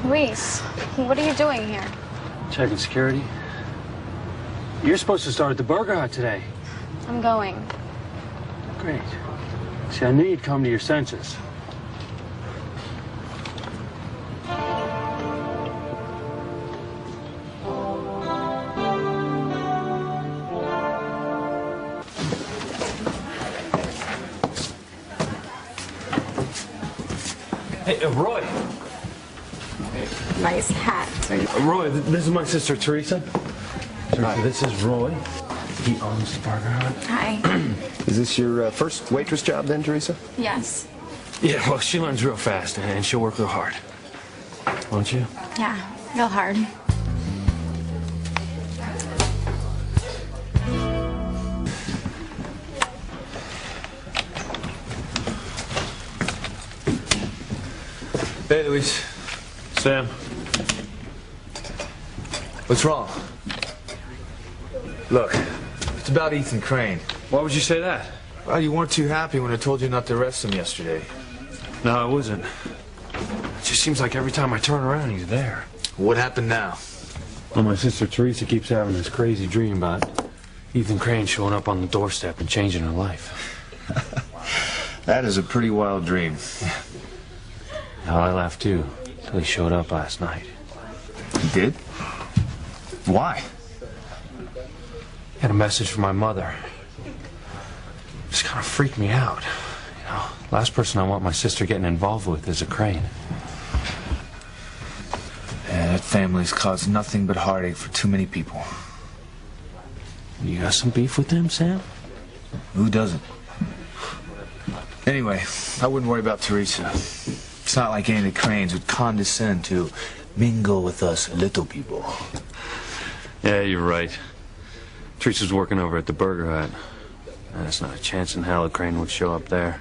Reese, what are you doing here? Checking security. You're supposed to start at the Burger Hut today. I'm going. Great. See, I knew you'd come to your senses. Hey, Roy. Nice hat. Hey, Roy, this is my sister, Teresa. Hi. This is Roy. He owns the Burger Hut. Hi. Is this your first waitress job then, Teresa? Yes. Yeah, well, she learns real fast, and she'll work real hard. Won't you? Yeah, real hard. Hey, Luis. Sam. What's wrong? Look, it's about Ethan Crane. Why would you say that? Well, you weren't too happy when I told you not to arrest him yesterday. No, I wasn't. It just seems like every time I turn around, he's there. What happened now? Well, my sister Teresa keeps having this crazy dream about Ethan Crane showing up on the doorstep and changing her life. That is a pretty wild dream. Now, I laughed too, until he showed up last night. You did? Why? Had a message from my mother. Just kind of freaked me out. You know, last person I want my sister getting involved with is a Crane. Yeah, that family's caused nothing but heartache for too many people. You got some beef with them, Sam? Who doesn't? Anyway, I wouldn't worry about Teresa. It's not like any of the Cranes would condescend to mingle with us little people. Yeah, you're right. Teresa's working over at the Burger Hut. There's not a chance in hell a Crane would show up there.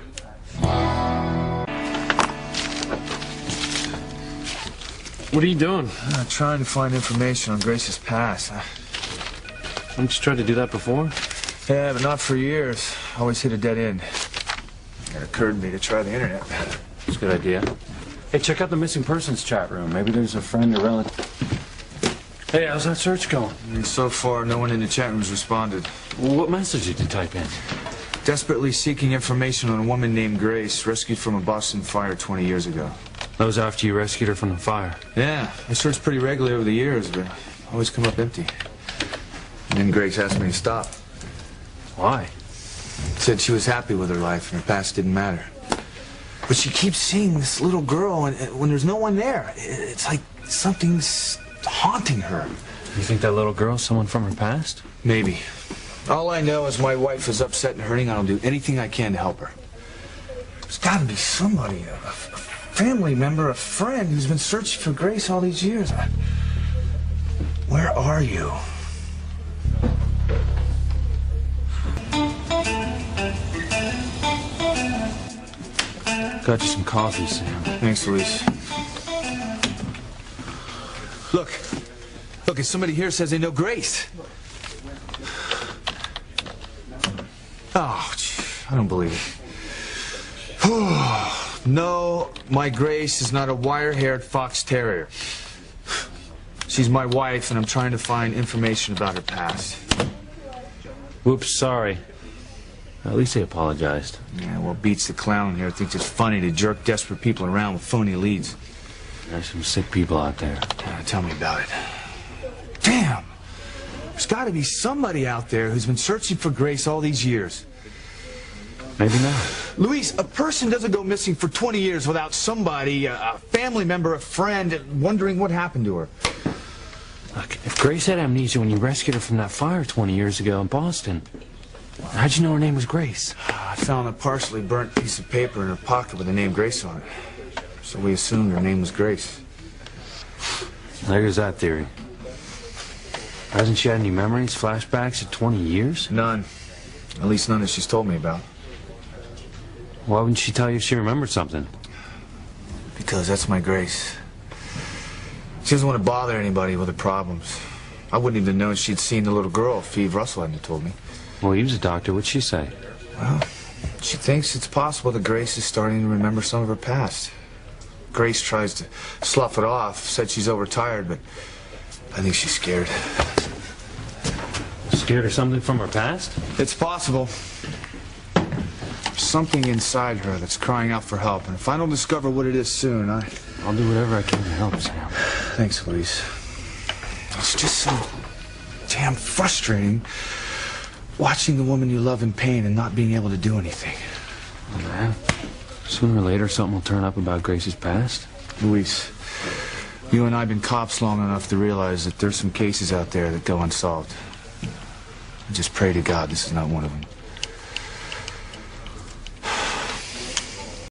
What are you doing? Trying to find information on Grace's past. Haven't you tried to do that before? Yeah, but not for years. Always hit a dead end. It occurred to me to try the internet. It's a good idea. Hey, check out the missing persons chat room. Maybe there's a friend or relative. Hey, how's that search going? And so far, no one in the chat room's responded. Well, what message did you type in? Desperately seeking information on a woman named Grace, rescued from a Boston fire 20 years ago. That was after you rescued her from the fire. Yeah, I searched pretty regularly over the years, but always come up empty. And then Grace asked me to stop. Why? Said she was happy with her life and her past didn't matter. But she keeps seeing this little girl, and when there's no one there, it's like something's haunting her. You think that little girl's someone from her past? Maybe. All I know is my wife is upset and hurting. I'll do anything I can to help her. There's got to be somebody, a family member, a friend who's been searching for Grace all these years. Where are you? Got you some coffee, Sam. Thanks, Luis. Look, if somebody here says they know Grace. Oh, I don't believe it. No, my Grace is not a wire-haired fox terrier. She's my wife, and I'm trying to find information about her past. Whoops, sorry. At least they apologized. Yeah, well, beats the clown here thinks it's funny to jerk desperate people around with phony leads. There's some sick people out there. Tell me about it. Damn! There's got to be somebody out there who's been searching for Grace all these years. Maybe not. Luis, a person doesn't go missing for 20 years without somebody, a family member, a friend, wondering what happened to her. Look, if Grace had amnesia when you rescued her from that fire 20 years ago in Boston, how'd you know her name was Grace? I found a partially burnt piece of paper in her pocket with the name Grace on it. So we assumed her name was Grace. There goes that theory. Hasn't she had any memories, flashbacks of 20 years? None. At least none that she's told me about. Why wouldn't she tell you if she remembered something? Because that's my Grace. She doesn't want to bother anybody with her problems. I wouldn't even know she'd seen the little girl if Eve Russell hadn't told me. Well, he was a doctor. What'd she say? Well, she thinks it's possible that Grace is starting to remember some of her past. Grace tries to slough it off, said she's overtired, but I think she's scared. Scared of something from her past? It's possible. There's something inside her that's crying out for help, and if I don't discover what it is soon, I'll do whatever I can to help, Sam. Thanks, Luis. It's just so damn frustrating watching the woman you love in pain and not being able to do anything. Oh, man. Sooner or later, something will turn up about Grace's past. Luis, you and I have been cops long enough to realize that there's some cases out there that go unsolved. I just pray to God this is not one of them.